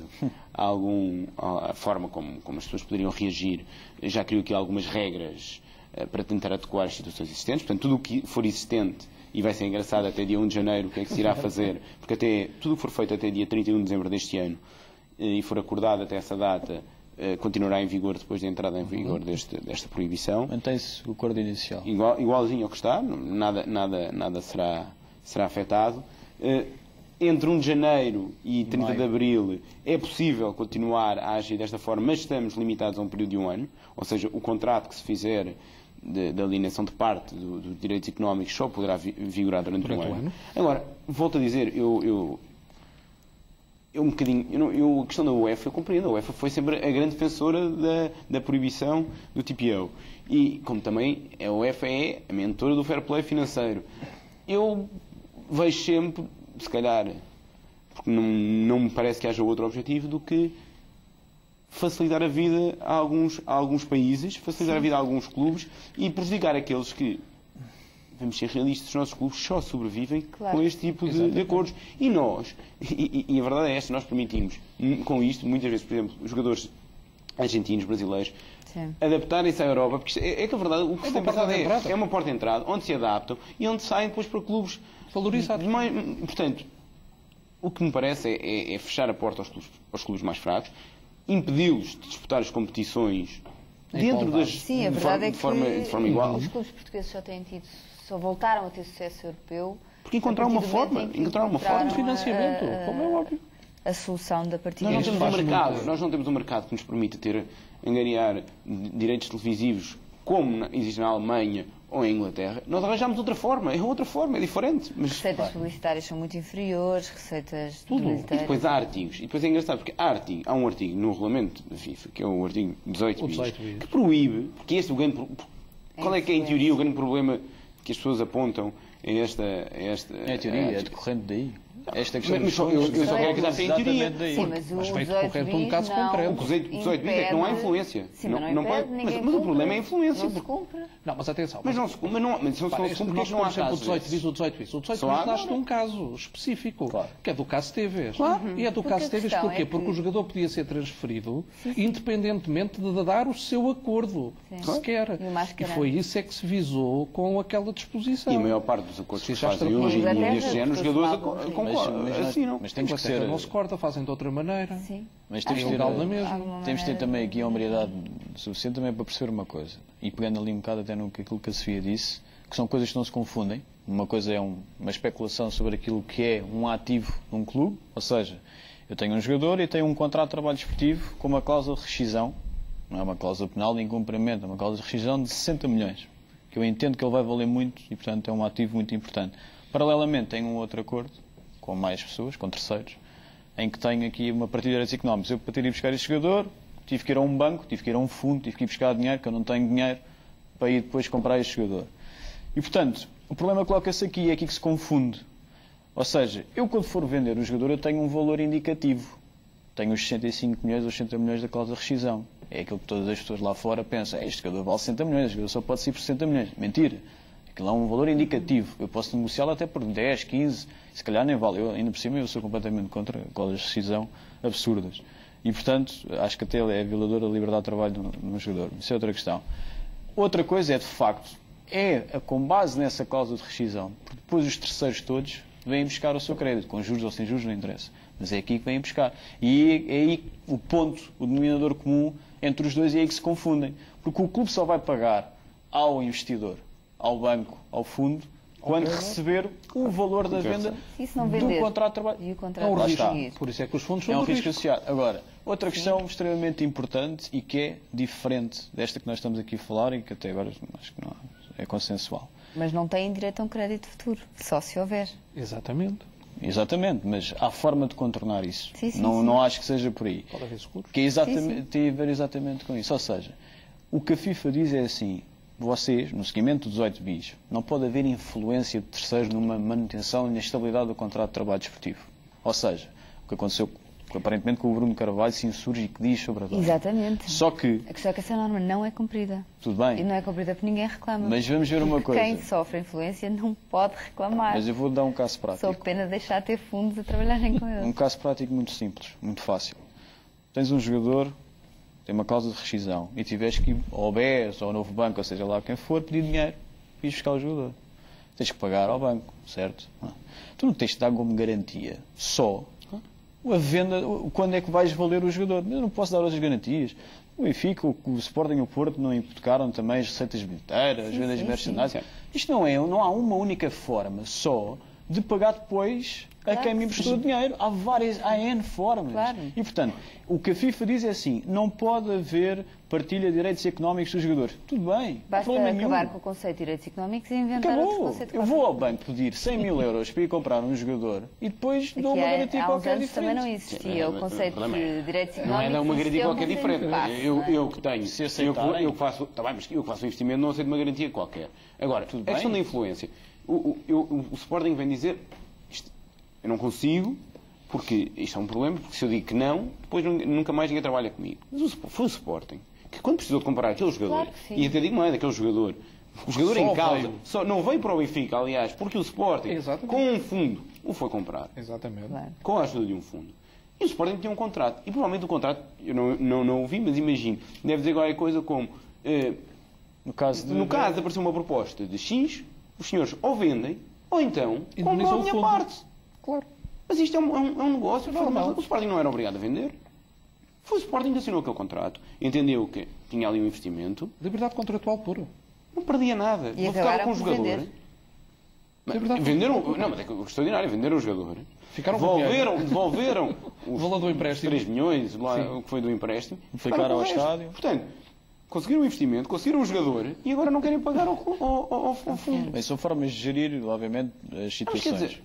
a forma como as pessoas poderiam reagir, já criou aqui algumas regras para tentar adequar as situações existentes. Portanto, tudo o que for existente, e vai ser engraçado até dia 1 de janeiro o que é que se irá fazer, porque tudo o que for feito até dia 31 de dezembro deste ano e for acordado até essa data, continuará em vigor depois da entrada em vigor desta proibição. Mantém-se o acordo inicial. Igualzinho ao que está, nada será afetado. Entre 1 de janeiro e 30 de abril é possível continuar a agir desta forma, mas estamos limitados a um período de 1 ano, ou seja, o contrato que se fizer da alienação de parte dos direitos económicos só poderá vigorar durante um ano. Agora, volto a dizer, a questão da UEFA, eu compreendo, a UEFA foi sempre a grande defensora da proibição do TPO. E, como também a UEFA é a mentora do fair play financeiro. Eu vejo sempre, se calhar, porque não me parece que haja outro objetivo do que facilitar a vida a alguns países, facilitar a vida a alguns clubes e prejudicar aqueles que, vamos ser realistas, os nossos clubes só sobrevivem com este tipo de acordos. E nós, e a verdade é esta, nós permitimos com isto, muitas vezes, por exemplo, os jogadores argentinos, brasileiros, adaptarem-se à Europa, porque é que a verdade, o que se tem passado é uma porta de entrada, onde se adaptam e onde saem depois para clubes valorizados. Portanto, o que me parece é fechar a porta aos clubes mais fracos, impedi-los de disputar as competições dentro das... Sim, a verdade de forma igual. Os clubes portugueses só voltaram a ter sucesso europeu porque encontraram uma forma de financiamento, como é óbvio. A solução da partida. Nós não temos um mercado que nos permita angariar direitos televisivos como existe na Alemanha ou em Inglaterra. Nós arranjamos outra forma, é diferente. Mas, receitas publicitárias são muito inferiores, receitas tudo. E depois há artigos. E depois é engraçado, porque há um artigo no regulamento da FIFA, que é o artigo 18 bis, que proíbe, porque este é o grande... Qual é que é, em teoria, o grande problema que as pessoas apontam a esta... É a teoria, é decorrente daí. Esta questão eu só quero que já tenha teoria. Sim, mas feito decorrente um caso concreto. O 18 bis é que não há influência. Sim, não pode, mas o problema é a influência. Não se cumpre. Não, mas atenção. Mas não se cumpre, porque não há casos. O 18 bis nasce de um caso específico, que é do caso Tevez. E é do caso Tevez porquê? Porque o jogador podia ser transferido independentemente de dar o seu acordo, sequer. E foi isso é que se visou com aquela disposição. E a maior parte dos acordos que se fazem hoje deste género, os jogadores concordam. Mas tem que ser... não se corta, fazem de outra maneira. Sim. Mas temos de ter também aqui a hombridade suficiente também para perceber uma coisa. E pegando ali um bocado até naquilo que a Sofia disse, que são coisas que não se confundem. Uma coisa é uma especulação sobre aquilo que é um ativo de um clube, ou seja, eu tenho um jogador e tenho um contrato de trabalho desportivo com uma cláusula de rescisão, não é uma cláusula penal de incumprimento, é uma cláusula de rescisão de 60 milhões, que eu entendo que ele vai valer muito e, portanto, é um ativo muito importante. Paralelamente, tenho um outro acordo com mais pessoas, com terceiros, em que tenho aqui uma partida de direitos económicos. Eu, para ter ido buscar este jogador, tive que ir a um banco, tive que ir a um fundo, tive que ir buscar dinheiro, que eu não tenho dinheiro para ir depois comprar este jogador. E, portanto, o problema coloca-se aqui, é aqui que se confunde. Ou seja, eu, quando for vender o jogador, eu tenho um valor indicativo. Tenho os 65 milhões ou 60 milhões da cláusula de rescisão. É aquilo que todas as pessoas lá fora pensam. Este jogador vale 60 milhões, este jogador só pode ser por 60 milhões. Mentira. Aquilo é um valor indicativo. Eu posso negociá-lo até por 10, 15, se calhar nem vale. Eu, ainda por cima, eu sou completamente contra cláusulas de rescisão absurdas. E, portanto, acho que até é violador da liberdade de trabalho no jogador. Isso é outra questão. Outra coisa é, de facto, com base nessa cláusula de rescisão, porque depois os terceiros todos vêm buscar o seu crédito, com juros ou sem juros, não interessa. Mas é aqui que vêm buscar. E é aí o ponto, o denominador comum entre os dois, é aí que se confundem. Porque o clube só vai pagar ao investidor, ao banco, ao fundo, quando receber o valor da venda do contrato de trabalho. E o contrato é um risco. Por isso é que os fundos são um risco associado. Agora, outra questão extremamente importante e que é diferente desta que nós estamos aqui a falar e que até agora acho que não é consensual. Mas não têm direito a um crédito futuro, só se houver. Exatamente. Exatamente, mas há forma de contornar isso. Não acho que seja por aí. Pode haver seguros. Que tem a ver exatamente com isso. Ou seja, o que a FIFA diz é assim: vocês, no seguimento do 18 bis, não pode haver influência de terceiros numa manutenção e na estabilidade do contrato de trabalho desportivo. Ou seja, o que aconteceu aparentemente com o Bruno Carvalho se insurge e que diz sobre a dor. Exatamente. Só que... A questão é que essa norma não é cumprida. Tudo bem. E não é cumprida porque ninguém reclama. Mas vamos ver uma coisa. Quem sofre influência não pode reclamar. Mas eu vou dar um caso prático. Só pena deixar de ter fundos a trabalharem com eles. Um caso prático muito simples, muito fácil. Tens um jogador, tem uma cláusula de rescisão e tiveres que ir ao BES ou ao Novo Banco, ou seja lá quem for, pedir dinheiro e ir buscar o jogador. Tens que pagar ao banco, certo? Tu não tens de dar como garantia só a venda, quando é que vais valer o jogador? Eu não posso dar outras garantias. O Benfica, o Sporting e o Porto não hipotecaram também as receitas bilheteiras, as vendas de merchandising. Isto não há uma única forma só de pagar depois a quem me emprestou dinheiro. Há N formas. Claro. E, portanto, o que a FIFA diz é assim, não pode haver partilha de direitos económicos dos jogadores. Tudo bem. Basta acabar com o conceito de direitos económicos e inventar outro conceito. Eu vou ao banco pedir 100 mil euros para ir comprar um jogador e depois dou uma garantia qualquer diferente. Também não existia o conceito de direitos económicos. Não é uma garantia qualquer diferente. Eu que tenho, eu que faço o investimento, não aceito uma garantia qualquer. Agora, a questão da influência. O Sporting vem dizer, eu não consigo, porque isto é um problema, porque se eu digo que não, depois nunca mais ninguém trabalha comigo. Mas foi o Sporting que, quando precisou de comprar aquele jogador, e até digo mais, aquele jogador, o jogador em causa, não veio para o Benfica, aliás, porque o Sporting, com um fundo, o foi comprar. Exatamente. Com a ajuda de um fundo. E o Sporting tinha um contrato. E provavelmente o contrato, eu não o vi, mas imagino, deve dizer qualquer coisa como, no caso de aparecer uma proposta de X, os senhores ou vendem, ou então compram a minha parte. Claro. Mas isto é um negócio normal. O Sporting não era obrigado a vender. Foi o Sporting que assinou aquele contrato. Entendeu que tinha ali um investimento. Liberdade contratual pura. Não perdia nada. E ficaram com o jogador. Venderam. Não, mas é extraordinário. Venderam o jogador. o Devolveram valor do empréstimo. 3 milhões, o que foi do empréstimo. Ficaram ao estádio. Portanto, conseguiram o investimento, conseguiram o jogador e agora não querem pagar ao fundo. Bem, são formas de gerir, obviamente, as situações.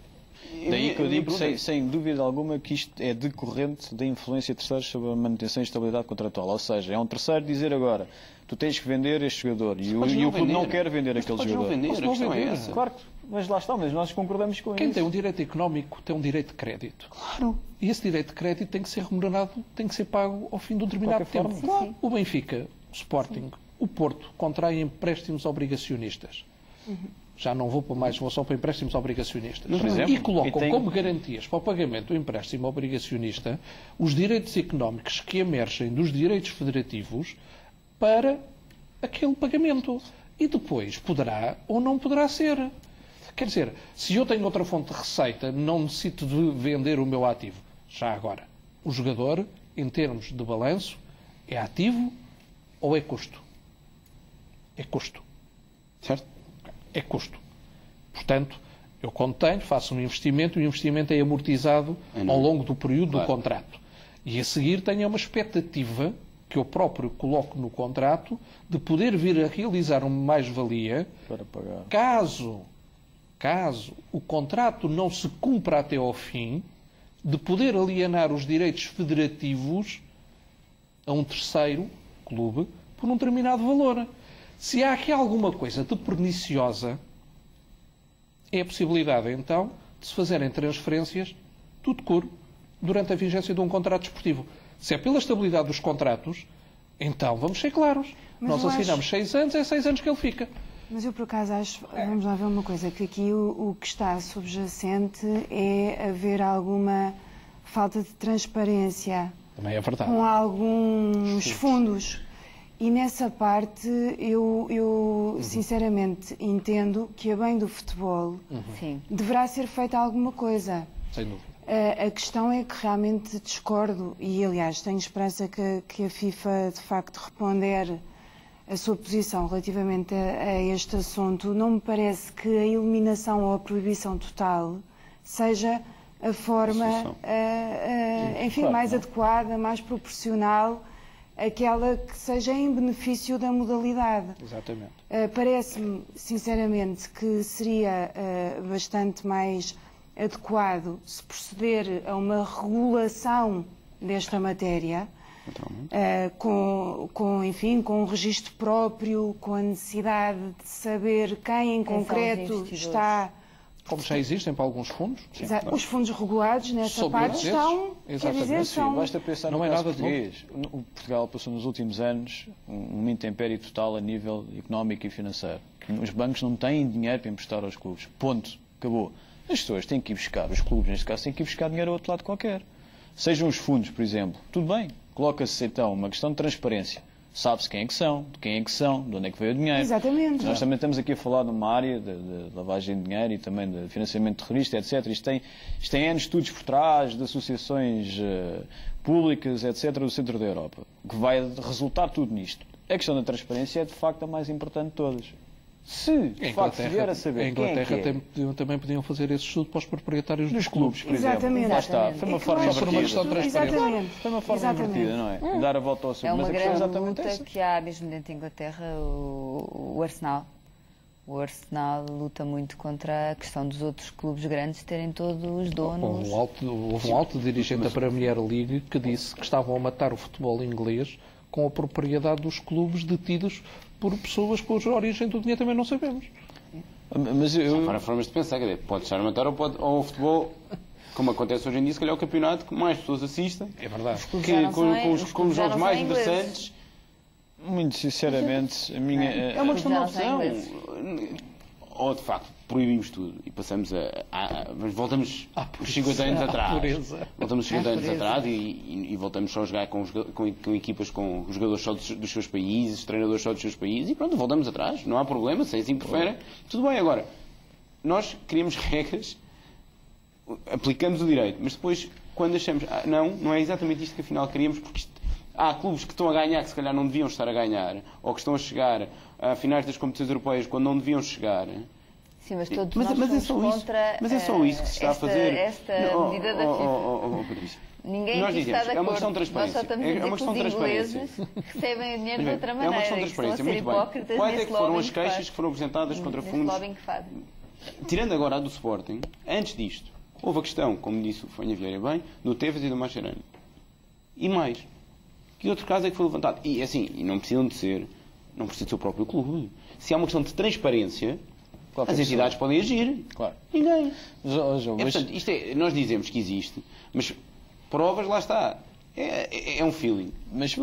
Daí que eu digo, sem dúvida alguma, que isto é decorrente da influência de terceiros sobre a manutenção e estabilidade contratual. Ou seja, é um terceiro dizer agora, tu tens que vender este jogador e o clube não quer vender aquele jogador. Claro que, mas lá está, mas nós concordamos com isso. Quem tem um direito económico tem um direito de crédito. Claro. E esse direito de crédito tem que ser remunerado, tem que ser pago ao fim de um determinado tempo. Claro. O Benfica, o Sporting, o Porto contraem empréstimos obrigacionistas. Já não vou só para empréstimos obrigacionistas. Por exemplo, e colocam como garantias para o pagamento do empréstimo obrigacionista os direitos económicos que emergem dos direitos federativos para aquele pagamento. E depois poderá ou não poderá ser. Quer dizer, se eu tenho outra fonte de receita, não necessito de vender o meu ativo. Já agora, o jogador, em termos de balanço, é ativo ou é custo? É custo. Certo? É custo. Portanto, eu quando tenho, faço um investimento e o investimento é amortizado ao longo do período do contrato. E a seguir tenho uma expectativa que eu próprio coloco no contrato de poder vir a realizar uma mais-valia para pagar. Caso o contrato não se cumpra até ao fim, de poder alienar os direitos federativos a um terceiro clube por um determinado valor. Se há aqui alguma coisa de perniciosa, é a possibilidade, então, de se fazerem transferências tudo curo durante a vigência de um contrato desportivo. Se é pela estabilidade dos contratos, então vamos ser claros. Nós assinamos 6 anos, é 6 anos que ele fica. Mas eu, por acaso, acho, vamos lá ver uma coisa, que aqui o que está subjacente é haver alguma falta de transparência. Também é verdade. Com alguns fundos. E nessa parte eu sinceramente entendo que a bem do futebol deverá ser feita alguma coisa. Sem dúvida. A questão é que realmente discordo e, aliás, tenho esperança que a FIFA de facto responder a sua posição relativamente a este assunto. Não me parece que a eliminação ou a proibição total seja a forma, enfim, mais adequada, mais proporcional, aquela que seja em benefício da modalidade. Exatamente. Parece-me, sinceramente, que seria bastante mais adequado se proceder a uma regulação desta matéria, enfim, com um registro próprio, com a necessidade de saber quem em concreto está... Como já existem para alguns fundos. Exato. Os fundos regulados nessa parte estão... Exatamente. Quer dizer, são... Basta pensar no caso português. O Portugal passou nos últimos anos um intempério total a nível económico e financeiro. Os bancos não têm dinheiro para emprestar aos clubes. Ponto. Acabou. As pessoas têm que ir buscar, os clubes neste caso, têm que ir buscar dinheiro a outro lado qualquer. Sejam os fundos, por exemplo. Tudo bem. Coloca-se então uma questão de transparência. sabe-se quem é que são, de quem é que são, de onde é que veio o dinheiro. Exatamente. Nós também estamos aqui a falar de uma área de lavagem de dinheiro e também de financiamento terrorista, etc. Isto tem N estudos por trás, de associações públicas, etc., do centro da Europa, que vai resultar tudo nisto. A questão da transparência é, de facto, a mais importante de todas. Se, de facto, se vier a saber em Inglaterra quem é que é, também podiam fazer esse estudo para os proprietários dos clubes, por Exatamente. exemplo. Lá está, foi uma forma invertida. Exatamente. Foi uma forma invertida, não é? Dar a volta ao assunto. É uma Mas a questão é grande exatamente luta essa. que há mesmo dentro da Inglaterra, o Arsenal. O Arsenal luta muito contra a questão dos outros clubes grandes terem todos os donos. Houve um alto dirigente da Premier League que disse que estavam a matar o futebol inglês com a propriedade dos clubes detidos por pessoas cuja origem do dinheiro também não sabemos. Mas eu... Há formas de pensar, quer dizer, pode estar a matar ou o futebol, como acontece hoje em dia, se calhar é o campeonato que mais pessoas assistem. É verdade. Com os jogos mais interessantes. Muito sinceramente, a minha... É uma questão de Já não são opção. ingleses. Ou, de facto, proibimos tudo e passamos voltamos os 50 anos atrás. Voltamos os 50 anos atrás e voltamos só a jogar com equipas com jogadores só dos seus países, treinadores só dos seus países e pronto, voltamos atrás. Não há problema, se assim preferem. Tudo bem, agora, nós criamos regras, aplicamos o direito, mas depois, quando achamos, não é exatamente isto que afinal queríamos, porque há clubes que estão a ganhar que se calhar não deviam estar a ganhar, ou que estão a chegar a finais das competições europeias quando não deviam chegar. Sim, mas todos nós somos contra mas é só isso que se está a fazer. Esta medida da FIFA. Ninguém nós aqui dizemos, está de acordo. É uma questão de transparência. Nós só estamos a dizer É uma questão de que os transparência. ingleses recebem o dinheiro de outra maneira. É uma questão de transparência, muito bem. Quais é que foram as queixas que foram apresentadas contra fundos? Tirando agora a do Sporting, antes disto, houve a questão, como disse o Fanha Vieira bem, do Tevez e do Mascherano. E mais. Que outro caso é que foi levantado? E assim, não precisam de ser, não precisa ser o próprio clube. Se há uma questão de transparência, as entidades podem agir. Claro. Ninguém. Mas Portanto, nós dizemos que existe, mas provas, lá está. É um feeling. Mas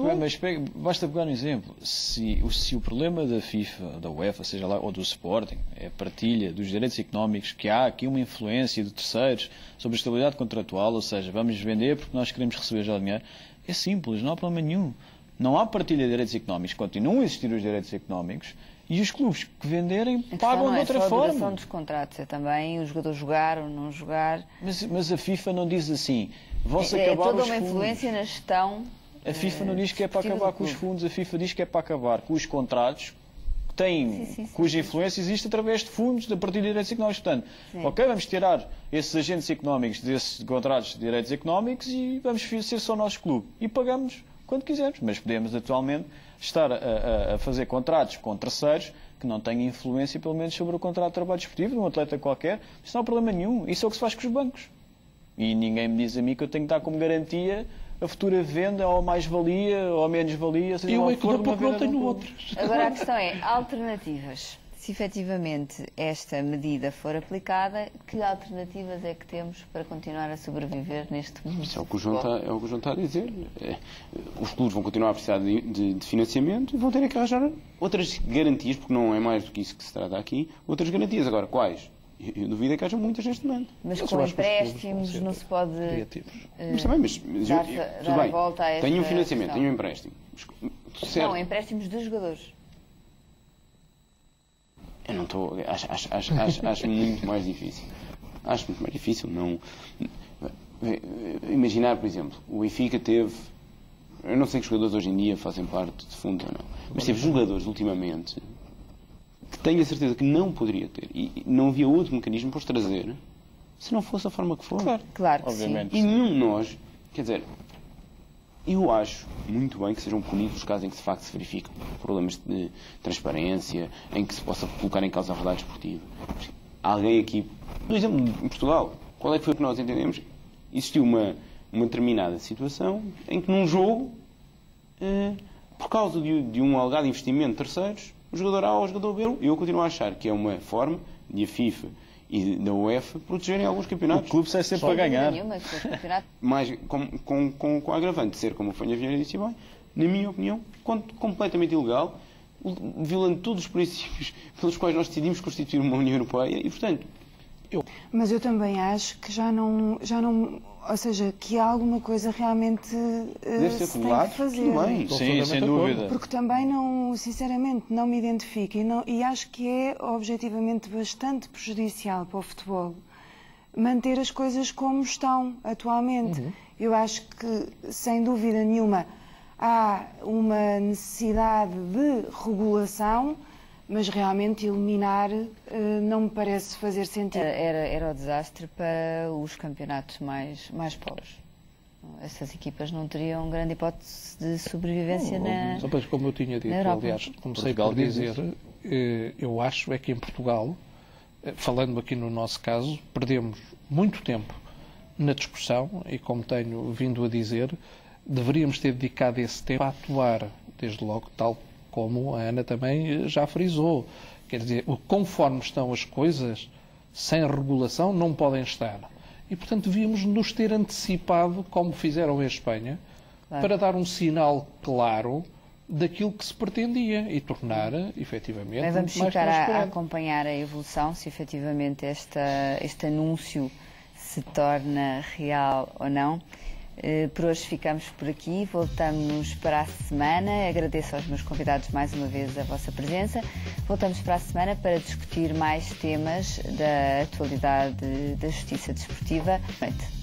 basta pegar um exemplo. Se o problema da FIFA, da UEFA, seja lá, ou do Sporting, é a partilha dos direitos económicos, que há aqui uma influência de terceiros sobre a estabilidade contratual, ou seja, vamos vender porque nós queremos receber já o dinheiro, é simples, não há problema nenhum. Não há partilha de direitos económicos, continuam a existir os direitos económicos e os clubes que venderem pagam de outra forma. A duração dos contratos, é também o jogador jogar ou não jogar. Mas a FIFA não diz assim, vão-se acabar os fundos. É toda uma influência na gestão. A FIFA não diz que é para acabar com os fundos, a FIFA diz que é para acabar com os contratos que têm, cuja influência existe através de fundos da partilha de direitos económicos. Portanto, ok, vamos tirar esses agentes económicos desses contratos de direitos económicos e vamos ser só o nosso clube. E pagamos quando quisermos, mas podemos atualmente estar a fazer contratos com terceiros que não têm influência, pelo menos, sobre o contrato de trabalho desportivo de um atleta qualquer. Isso não há problema nenhum. Isso é o que se faz com os bancos. E ninguém me diz a mim que eu tenho que dar como garantia a futura venda, ou mais-valia, ou menos-valia. Eu é que dou porque não tenho outros. Agora a questão é, alternativas. Se efetivamente esta medida for aplicada, que alternativas é que temos para continuar a sobreviver neste mundo? Isso é o que o João está a dizer. Os clubes vão continuar a precisar de financiamento e vão ter que arranjar outras garantias, porque não é mais do que isso que se trata aqui, outras garantias. Agora, quais? Eu duvido que haja muitas neste momento. Mas com empréstimos não se pode mas também, dar a volta a esta tenho um financiamento, tenho um empréstimo. Não, empréstimos dos jogadores. Eu não estou... Acho muito mais difícil. Acho muito mais difícil não... Imaginar, por exemplo, o Benfica teve... Eu não sei que os jogadores hoje em dia fazem parte de fundos ou não, mas teve jogadores ultimamente que tenho a certeza que não poderia ter e não havia outro mecanismo para os trazer se não fosse a forma que for. Claro que obviamente. Sim. E nenhum de nós, quer dizer, eu acho muito bem que sejam punidos os casos em que de facto se verificam problemas de transparência, em que se possa colocar em causa a verdade esportiva. Alguém aqui, por exemplo, em Portugal, qual é que foi o que nós entendemos? Existiu uma determinada situação em que num jogo, por causa de um alegado investimento de terceiros, o jogador A ou o jogador B, eu continuo a achar que é uma forma de a FIFA e da UEFA protegerem alguns campeonatos. O clube sai sempre para ganhar. Mas com a agravante de ser, como o Fanha Vieira disse bem, na minha opinião, completamente ilegal, violando todos os princípios pelos quais nós decidimos constituir uma União Europeia e, portanto... Mas eu também acho que já não ou seja, que há alguma coisa realmente deve se tem que fazer. Tudo bem. Sim, sem dúvida. Porque também, não, sinceramente, não me identifico e acho que é objetivamente bastante prejudicial para o futebol manter as coisas como estão atualmente. Eu acho que, sem dúvida nenhuma, há uma necessidade de regulação, mas realmente eliminar não me parece fazer sentido. Era o desastre para os campeonatos mais pobres. Essas equipas não teriam grande hipótese de sobrevivência como eu tinha dito, aliás, comecei por dizer, eu acho é que em Portugal, falando aqui no nosso caso, perdemos muito tempo na discussão e, como tenho vindo a dizer, deveríamos ter dedicado esse tempo a atuar, desde logo, tal como a Ana também já frisou. Quer dizer, conforme estão as coisas, sem regulação, não podem estar. E, portanto, devíamos nos ter antecipado, como fizeram em Espanha, para dar um sinal claro daquilo que se pretendia e tornar, efetivamente, mais transparente. Vamos ficar a acompanhar a evolução, se efetivamente este anúncio se torna real ou não. Por hoje ficamos por aqui, voltamos para a semana. Agradeço aos meus convidados mais uma vez a vossa presença. Voltamos para a semana para discutir mais temas da atualidade da justiça desportiva. Boa noite.